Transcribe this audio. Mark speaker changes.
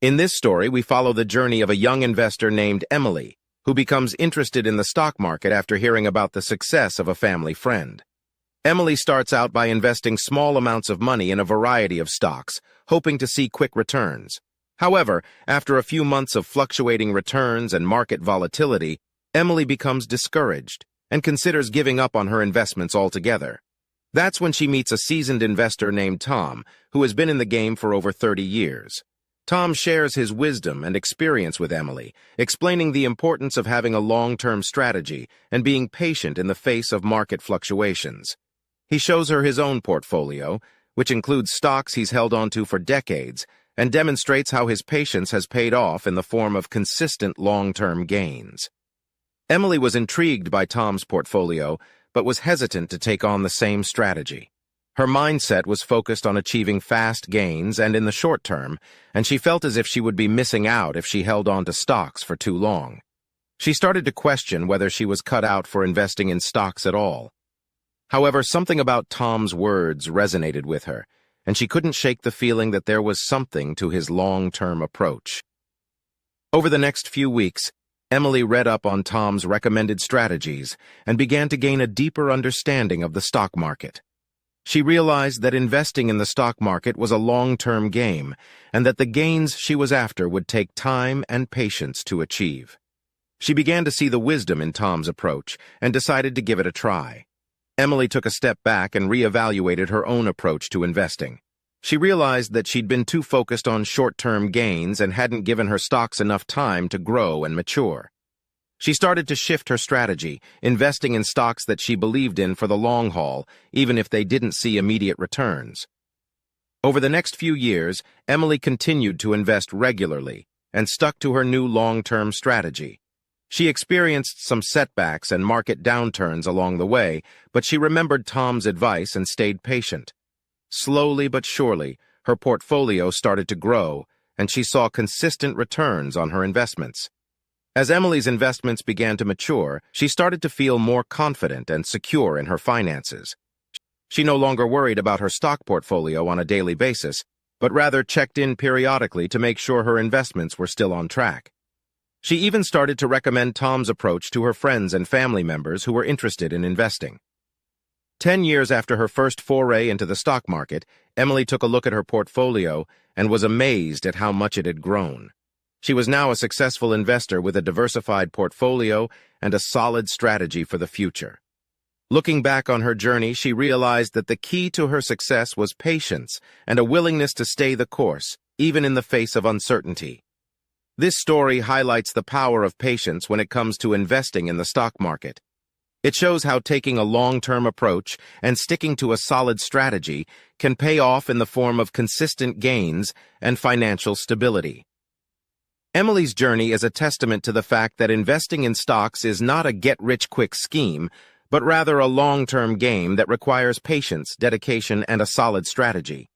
Speaker 1: In this story, we follow the journey of a young investor named Emily, who becomes interested in the stock market after hearing about the success of a family friend. Emily starts out by investing small amounts of money in a variety of stocks, hoping to see quick returns. However, after a few months of fluctuating returns and market volatility, Emily becomes discouraged and considers giving up on her investments altogether. That's when she meets a seasoned investor named Tom, who has been in the game for over 30 years. Tom shares his wisdom and experience with Emily, explaining the importance of having a long-term strategy and being patient in the face of market fluctuations. He shows her his own portfolio, which includes stocks he's held onto for decades, and demonstrates how his patience has paid off in the form of consistent long-term gains. Emily was intrigued by Tom's portfolio, but was hesitant to take on the same strategy. Her mindset was focused on achieving fast gains and in the short term, and she felt as if she would be missing out if she held on to stocks for too long. She started to question whether she was cut out for investing in stocks at all. However, something about Tom's words resonated with her, and she couldn't shake the feeling that there was something to his long-term approach. Over the next few weeks, Emily read up on Tom's recommended strategies and began to gain a deeper understanding of the stock market. She realized that investing in the stock market was a long-term game and that the gains she was after would take time and patience to achieve. She began to see the wisdom in Tom's approach and decided to give it a try. Emily took a step back and reevaluated her own approach to investing. She realized that she'd been too focused on short-term gains and hadn't given her stocks enough time to grow and mature. She started to shift her strategy, investing in stocks that she believed in for the long haul, even if they didn't see immediate returns. Over the next few years, Emily continued to invest regularly and stuck to her new long-term strategy. She experienced some setbacks and market downturns along the way, but she remembered Tom's advice and stayed patient. Slowly but surely, her portfolio started to grow, and she saw consistent returns on her investments. As Emily's investments began to mature, she started to feel more confident and secure in her finances. She no longer worried about her stock portfolio on a daily basis, but rather checked in periodically to make sure her investments were still on track. She even started to recommend Tom's approach to her friends and family members who were interested in investing. 10 years after her first foray into the stock market, Emily took a look at her portfolio and was amazed at how much it had grown. She was now a successful investor with a diversified portfolio and a solid strategy for the future. Looking back on her journey, she realized that the key to her success was patience and a willingness to stay the course, even in the face of uncertainty. This story highlights the power of patience when it comes to investing in the stock market. It shows how taking a long-term approach and sticking to a solid strategy can pay off in the form of consistent gains and financial stability. Emily's journey is a testament to the fact that investing in stocks is not a get-rich-quick scheme, but rather a long-term game that requires patience, dedication, and a solid strategy.